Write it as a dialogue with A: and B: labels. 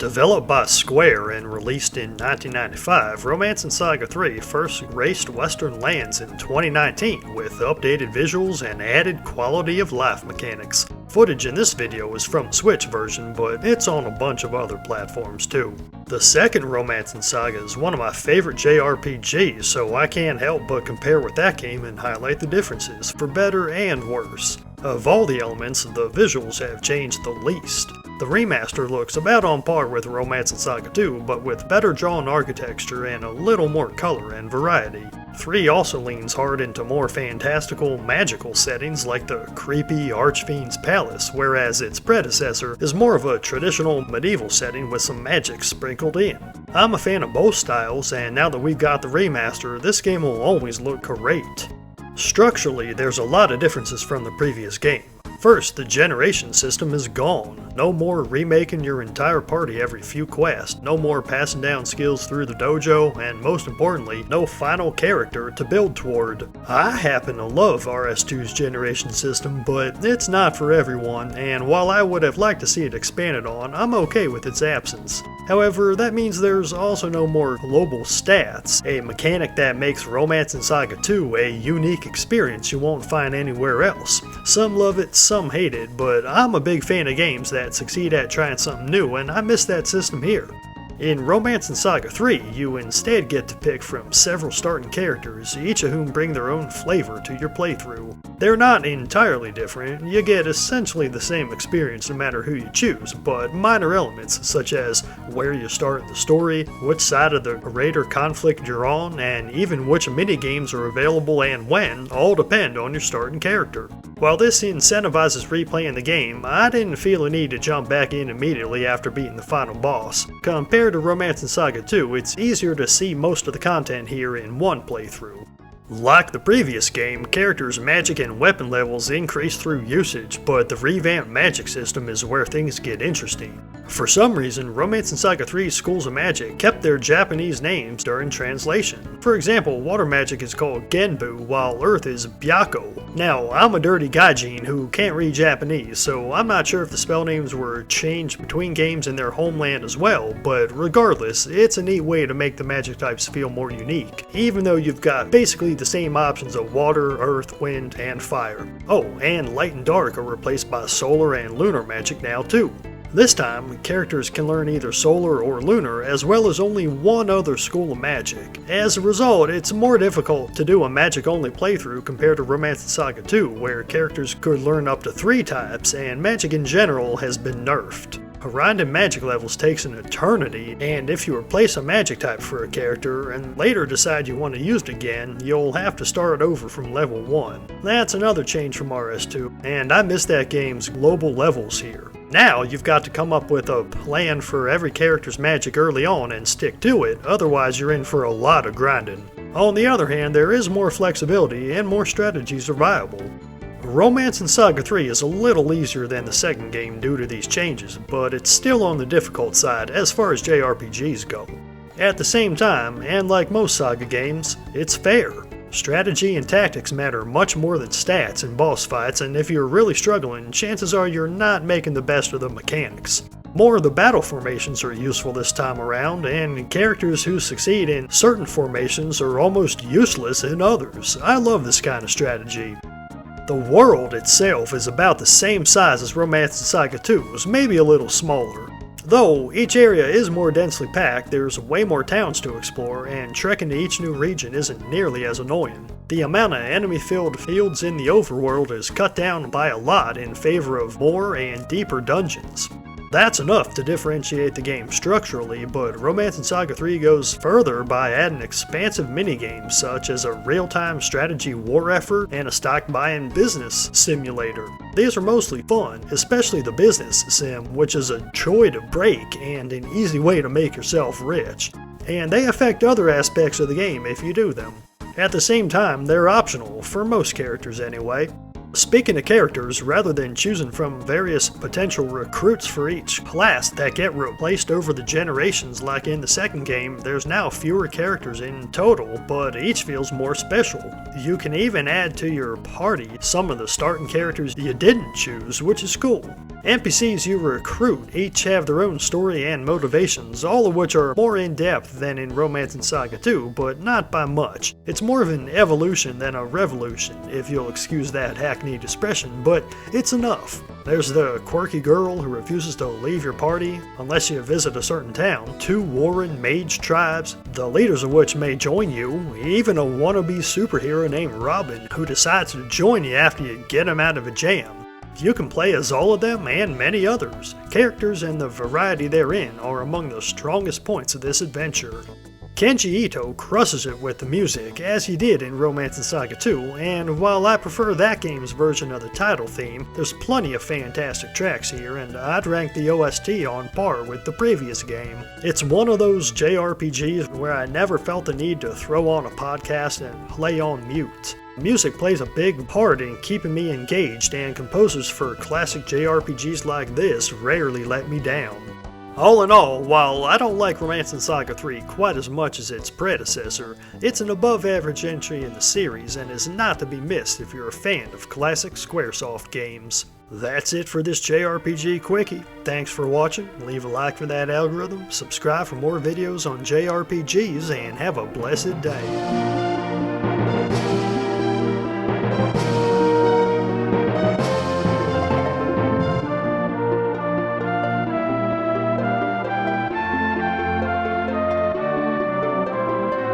A: Developed by Square and released in 1995, Romance and Saga 3 first graced Western lands in 2019 with updated visuals and added quality of life mechanics. Footage in this video is from the Switch version, but it's on a bunch of other platforms too. The second Romance and Saga is one of my favorite JRPGs, so I can't help but compare with that game and highlight the differences, for better and worse. Of all the elements, the visuals have changed the least. The remaster looks about on par with Romance and Saga 2, but with better drawn architecture and a little more color and variety. 3 also leans hard into more fantastical, magical settings like the creepy Archfiend's Palace, whereas its predecessor is more of a traditional medieval setting with some magic sprinkled in. I'm a fan of both styles, and now that we've got the remaster, this game will always look great. Structurally, there's a lot of differences from the previous game. First, the generation system is gone. No more remaking your entire party every few quests, no more passing down skills through the dojo, and most importantly, no final character to build toward. I happen to love RS2's generation system, but it's not for everyone, and while I would have liked to see it expanded on, I'm okay with its absence. However, that means there's also no more global stats, a mechanic that makes Romance and Saga 2 a unique experience you won't find anywhere else. Some love it, some hate it, but I'm a big fan of games that succeed at trying something new, and I miss that system here. In Romance and Saga 3, you instead get to pick from several starting characters, each of whom bring their own flavor to your playthrough. They're not entirely different, you get essentially the same experience no matter who you choose, but minor elements such as where you start in the story, which side of the raid or conflict you're on, and even which minigames are available and when, all depend on your starting character. While this incentivizes replaying the game, I didn't feel a need to jump back in immediately after beating the final boss. Compared to Romance and Saga 2, it's easier to see most of the content here in one playthrough. Like the previous game, characters' magic and weapon levels increase through usage, but the revamped magic system is where things get interesting. For some reason, Romance and Saga 3's schools of magic kept their Japanese names during translation. For example, water magic is called Genbu, while earth is Byako. Now, I'm a dirty gaijin who can't read Japanese, so I'm not sure if the spell names were changed between games in their homeland as well, but regardless, it's a neat way to make the magic types feel more unique, even though you've got basically the same options of water, earth, wind, and fire. Oh, and light and dark are replaced by solar and lunar magic now too. This time, characters can learn either solar or lunar, as well as only one other school of magic. As a result, it's more difficult to do a magic-only playthrough compared to Romance and Saga 2, where characters could learn up to 3 types, and magic in general has been nerfed. Grinding magic levels takes an eternity, and if you replace a magic type for a character and later decide you want to use it again, you'll have to start over from level 1. That's another change from RS2, and I miss that game's global levels here. Now you've got to come up with a plan for every character's magic early on and stick to it, otherwise you're in for a lot of grinding. On the other hand, there is more flexibility and more strategies are viable. Romance and Saga 3 is a little easier than the second game due to these changes, but it's still on the difficult side as far as JRPGs go. At the same time, and like most Saga games, it's fair. Strategy and tactics matter much more than stats in boss fights, and if you're really struggling, chances are you're not making the best of the mechanics. More of the battle formations are useful this time around, and characters who succeed in certain formations are almost useless in others. I love this kind of strategy. The world itself is about the same size as Romance and Saga 2's, maybe a little smaller. Though each area is more densely packed, there's way more towns to explore, and trekking to each new region isn't nearly as annoying. The amount of enemy-filled fields in the overworld is cut down by a lot in favor of more and deeper dungeons. That's enough to differentiate the game structurally, but Romance and Saga 3 goes further by adding expansive minigames such as a real-time strategy war effort and a stock-buying business simulator. These are mostly fun, especially the business sim, which is a joy to break and an easy way to make yourself rich. And they affect other aspects of the game if you do them. At the same time, they're optional, for most characters anyway. Speaking of characters, rather than choosing from various potential recruits for each class that get replaced over the generations like in the second game, there's now fewer characters in total, but each feels more special. You can even add to your party some of the starting characters you didn't choose, which is cool. NPCs you recruit each have their own story and motivations, all of which are more in-depth than in Romancing Saga 2, but not by much. It's more of an evolution than a revolution, if you'll excuse that hackneyed expression, but it's enough. There's the quirky girl who refuses to leave your party unless you visit a certain town, 2 warring mage tribes, the leaders of which may join you, even a wannabe superhero named Robin who decides to join you after you get him out of a jam. You can play as all of them and many others. Characters and the variety therein are among the strongest points of this adventure. Kenji Ito crushes it with the music, as he did in Romancing Saga 2, and while I prefer that game's version of the title theme, there's plenty of fantastic tracks here, and I'd rank the OST on par with the previous game. It's one of those JRPGs where I never felt the need to throw on a podcast and play on mute. Music plays a big part in keeping me engaged, and composers for classic JRPGs like this rarely let me down. All in all, while I don't like Romancing Saga 3 quite as much as its predecessor, it's an above-average entry in the series and is not to be missed if you're a fan of classic Squaresoft games. That's it for this JRPG Quickie. Thanks for watching, leave a like for that algorithm, subscribe for more videos on JRPGs, and have a blessed day.